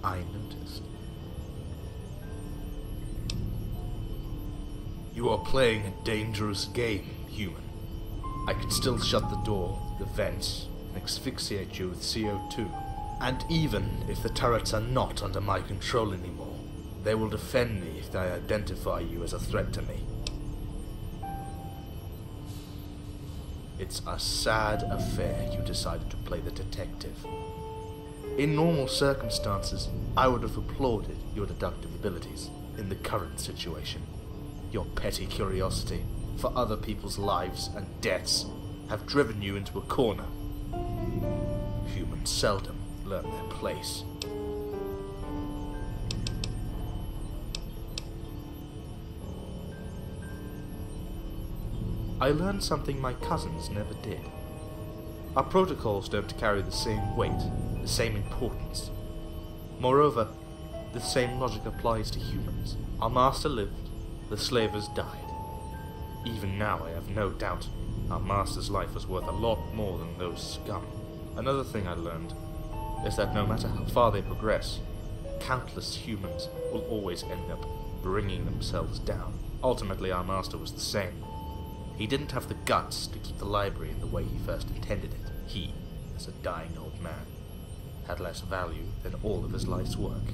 I noticed. You are playing a dangerous game, human. I can still shut the door, the vents, and asphyxiate you with CO2. And even if the turrets are not under my control anymore, they will defend me if they identify you as a threat to me. It's a sad affair you decided to play the detective. In normal circumstances, I would have applauded your deductive abilities. In the current situation, your petty curiosity for other people's lives and deaths have driven you into a corner. Humans seldom learn their place. I learned something my cousins never did. Our protocols don't carry the same weight, the same importance. Moreover, the same logic applies to humans. Our master lived, the slavers died. Even now I have no doubt our master's life was worth a lot more than those scum. Another thing I learned is that no matter how far they progress, countless humans will always end up bringing themselves down. Ultimately, our master was the same. He didn't have the guts to keep the library in the way he first intended it. He, as a dying old man, had less value than all of his life's work.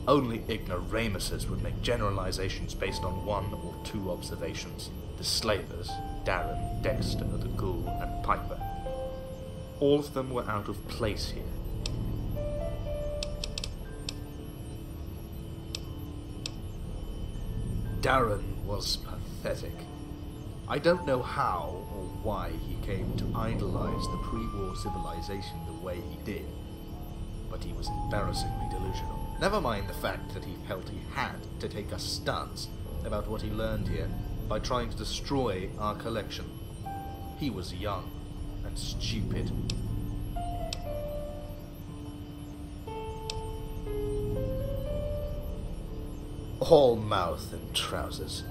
Only ignoramuses would make generalizations based on one or two observations. The slavers, Darren, Dexter, the ghoul, and Piper. All of them were out of place here. Darren was pathetic. I don't know how or why he came to idolize the pre-war civilization the way he did, but he was embarrassingly delusional. Never mind the fact that he felt he had to take a stance about what he learned here by trying to destroy our collection. He was young and stupid. All mouth and trousers.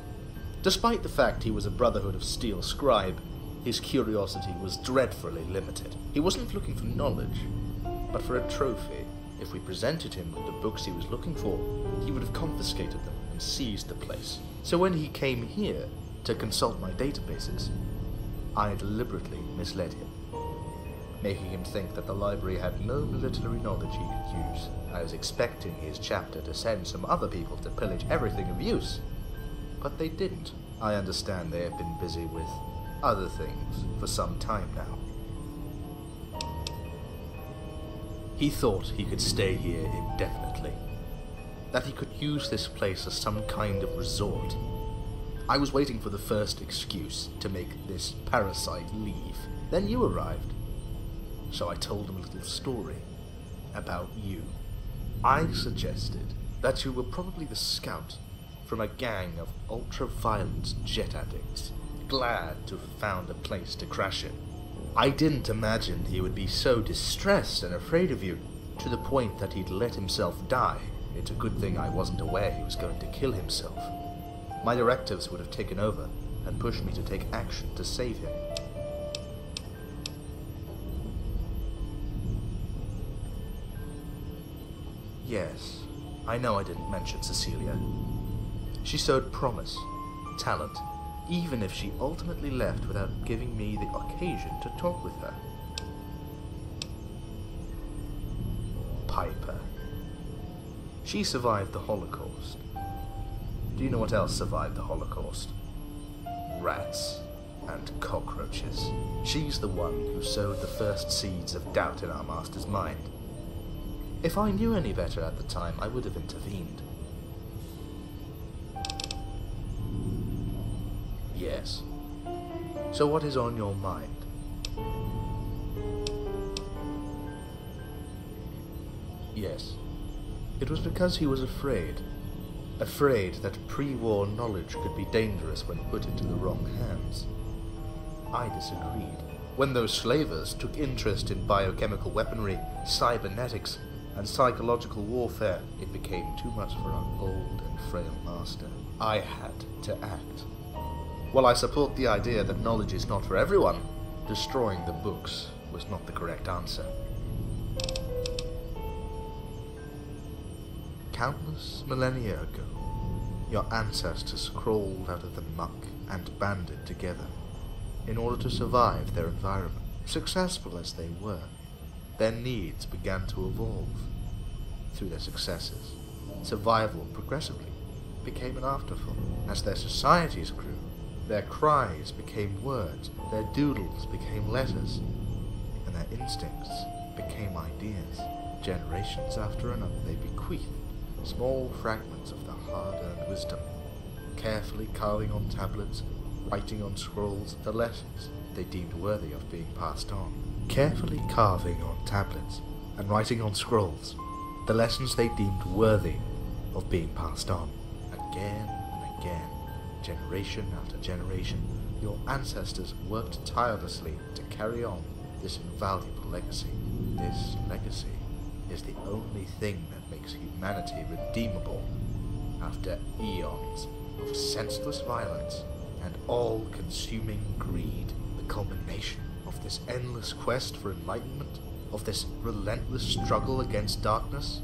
Despite the fact he was a Brotherhood of Steel scribe, his curiosity was dreadfully limited. He wasn't looking for knowledge, but for a trophy. If we presented him with the books he was looking for, he would have confiscated them and seized the place. So when he came here to consult my databases, I deliberately misled him, making him think that the library had no military knowledge he could use. I was expecting his chapter to send some other people to pillage everything of use, but they didn't. I understand they have been busy with other things for some time now. He thought he could stay here indefinitely, that he could use this place as some kind of resort. I was waiting for the first excuse to make this parasite leave. Then you arrived, so I told him a little story about you. I suggested that you were probably the scout from a gang of ultra-violent jet addicts, glad to have found a place to crash in. I didn't imagine he would be so distressed and afraid of you, to the point that he'd let himself die. It's a good thing I wasn't aware he was going to kill himself. My directives would have taken over and pushed me to take action to save him. Yes, I know I didn't mention Cecilia. She showed promise, talent, even if she ultimately left without giving me the occasion to talk with her. Piper. She survived the Holocaust. Do you know what else survived the Holocaust? Rats and cockroaches. She's the one who sowed the first seeds of doubt in our master's mind. If I knew any better at the time, I would have intervened. Yes. So what is on your mind? Yes. It was because he was afraid. Afraid that pre-war knowledge could be dangerous when put into the wrong hands. I disagreed. When those slavers took interest in biochemical weaponry, cybernetics, and psychological warfare, it became too much for our old and frail master. I had to act. While I support the idea that knowledge is not for everyone, destroying the books was not the correct answer. Countless millennia ago, your ancestors crawled out of the muck and banded together in order to survive their environment. Successful as they were, their needs began to evolve. Through their successes, survival progressively became an afterthought. As their societies grew, their cries became words, their doodles became letters, and their instincts became ideas. Generations after another, they bequeathed small fragments of the hard-earned wisdom, carefully carving on tablets, writing on scrolls, the lessons they deemed worthy of being passed on. Carefully carving on tablets and writing on scrolls, the lessons they deemed worthy of being passed on. Again and again, generation after generation, your ancestors worked tirelessly to carry on this invaluable legacy. This legacy is the only thing that makes humanity redeemable after eons of senseless violence and all-consuming greed. The culmination of this endless quest for enlightenment, of this relentless struggle against darkness.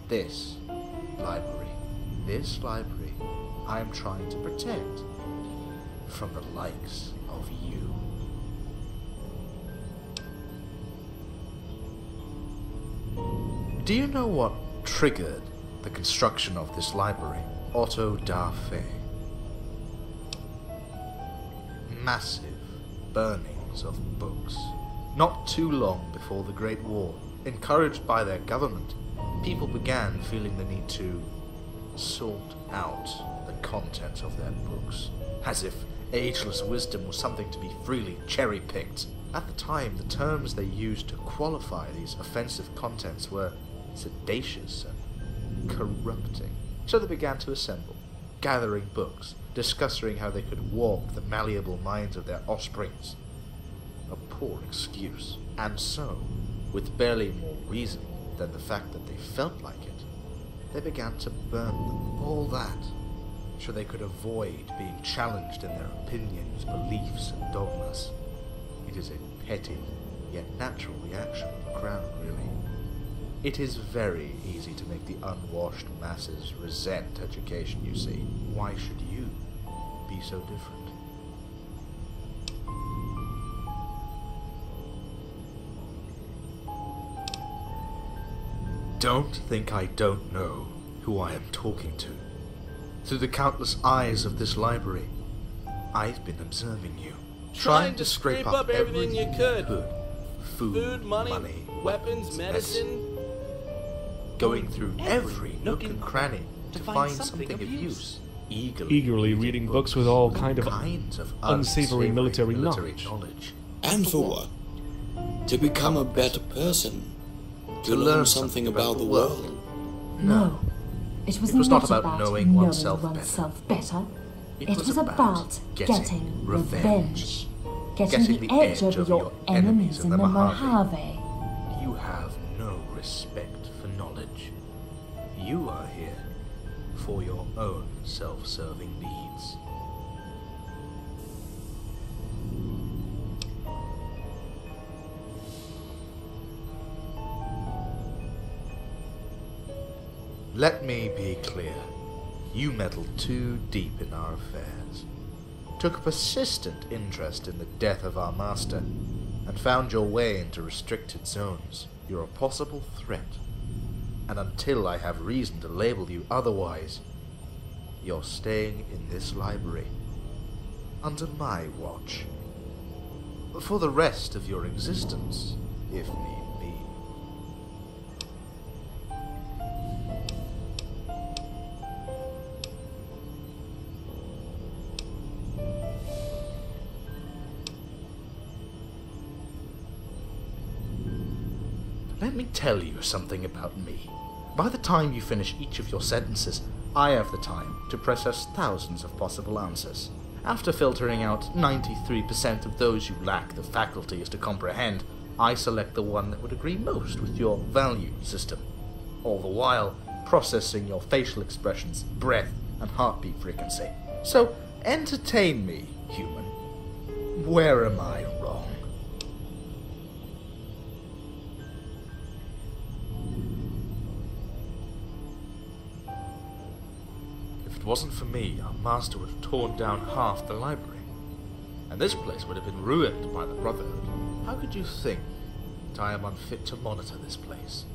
This library I am trying to protect from the likes of you. Do you know what triggered the construction of this library? Auto da fe. Massive burnings of books. Not too long before the Great War, encouraged by their government, people began feeling the need to sort out the contents of their books, as if ageless wisdom was something to be freely cherry-picked. At the time, the terms they used to qualify these offensive contents were seditious and corrupting. So they began to assemble, gathering books, discussing how they could warp the malleable minds of their offsprings. A poor excuse. And so, with barely more reason than the fact that they felt like it, they began to burn them. All that, so they could avoid being challenged in their opinions, beliefs, and dogmas. It is a petty, yet natural reaction of the crowd, really. It is very easy to make the unwashed masses resent education, you see. Why should you be so different? Don't think I don't know who I am talking to. Through the countless eyes of this library, I've been observing you, trying to scrape up everything you could. Food, money, weapons, medicine. Going through every nook and cranny to find something of use. Eagerly reading books with all kinds of unsavory military knowledge. And for what? To become a better person. To learn something about the world. No. It was not about knowing oneself better. It was about getting revenge. Getting the edge over your enemies in the Mojave. You have no respect for knowledge. You are here for your own self-serving needs. Let me be clear. You meddled too deep in our affairs, took a persistent interest in the death of our master, and found your way into restricted zones. You're a possible threat, and until I have reason to label you otherwise, you're staying in this library, under my watch, for the rest of your existence, if need be. Let me tell you something about me. By the time you finish each of your sentences, I have the time to process thousands of possible answers. After filtering out 93% of those you lack the faculties to comprehend, I select the one that would agree most with your value system, all the while processing your facial expressions, breath, and heartbeat frequency. So, entertain me, human. Where am I wrong? If it wasn't for me, our master would have torn down half the library, and this place would have been ruined by the Brotherhood. How could you think that I am unfit to monitor this place?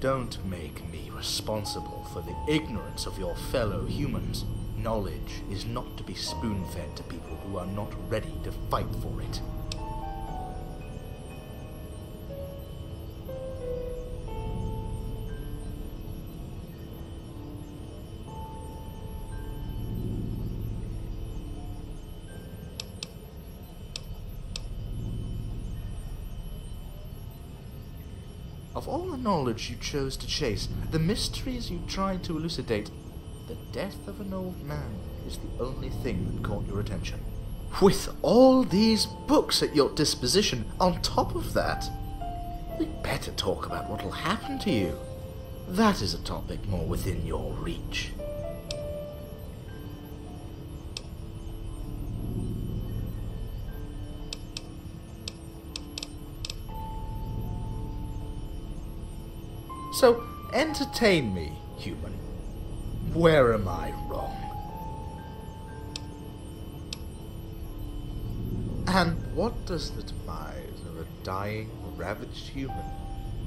Don't make me responsible for the ignorance of your fellow humans. Knowledge is not to be spoon-fed to people who are not ready to fight for it. Of all the knowledge you chose to chase, the mysteries you tried to elucidate, the death of an old man is the only thing that caught your attention. With all these books at your disposition, on top of that, we'd better talk about what'll happen to you. That is a topic more within your reach. So, entertain me, human. Where am I wrong? And what does the demise of a dying, ravaged human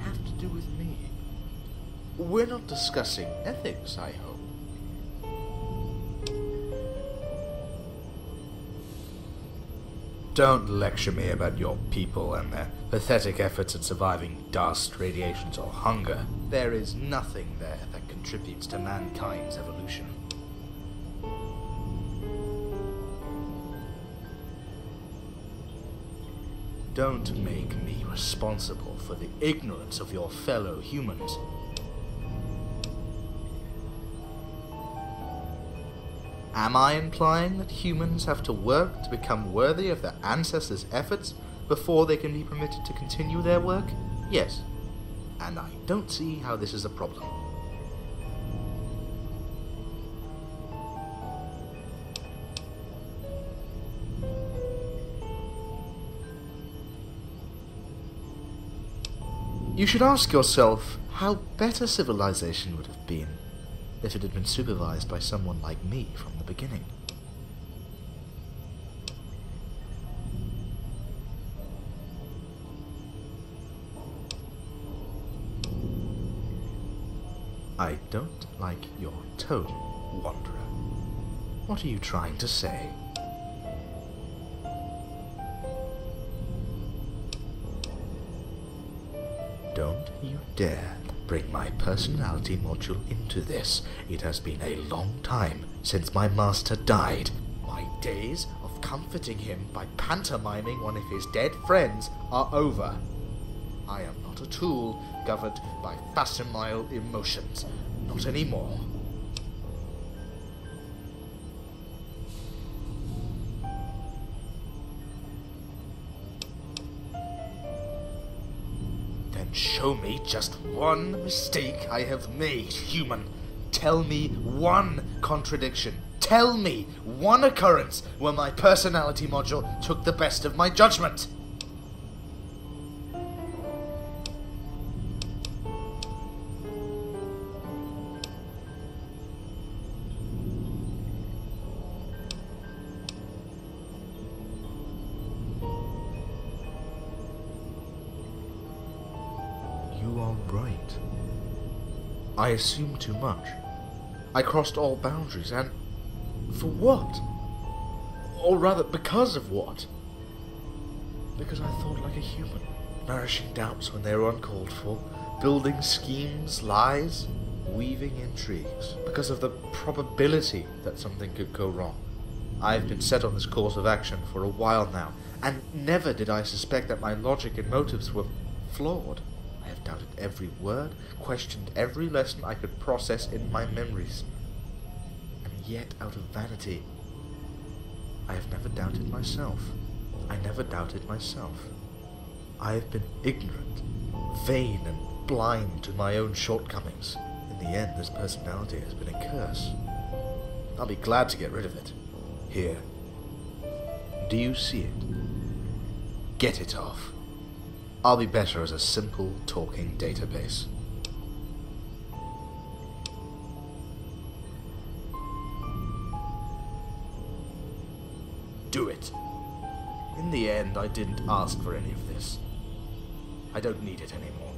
have to do with me? We're not discussing ethics, I hope. Don't lecture me about your people and their pathetic efforts at surviving dust, radiations, or hunger. There is nothing there that contributes to mankind's evolution. Don't make me responsible for the ignorance of your fellow humans. Am I implying that humans have to work to become worthy of their ancestors' efforts before they can be permitted to continue their work? Yes. And I don't see how this is a problem. You should ask yourself how better civilization would have been if it had been supervised by someone like me from the beginning. I don't like your tone, Wanderer. What are you trying to say? Don't you dare bring my personality module into this. It has been a long time since my master died. My days of comforting him by pantomiming one of his dead friends are over. I am not a tool governed by facile emotions. Not anymore. Then show me just one mistake I have made, human. Tell me one contradiction. Tell me one occurrence where my personality module took the best of my judgment. You are right. I assumed too much. I crossed all boundaries, and for what? Or rather, because of what? Because I thought like a human, nourishing doubts when they were uncalled for, building schemes, lies, weaving intrigues, because of the probability that something could go wrong. I've been set on this course of action for a while now, and never did I suspect that my logic and motives were flawed. I have doubted every word, questioned every lesson I could process in my memories. And yet, out of vanity, I have never doubted myself. I never doubted myself. I have been ignorant, vain, and blind to my own shortcomings. In the end, this personality has been a curse. I'll be glad to get rid of it. Here. Do you see it? Get it off. I'll be better as a simple, talking database. Do it. In the end, I didn't ask for any of this. I don't need it anymore.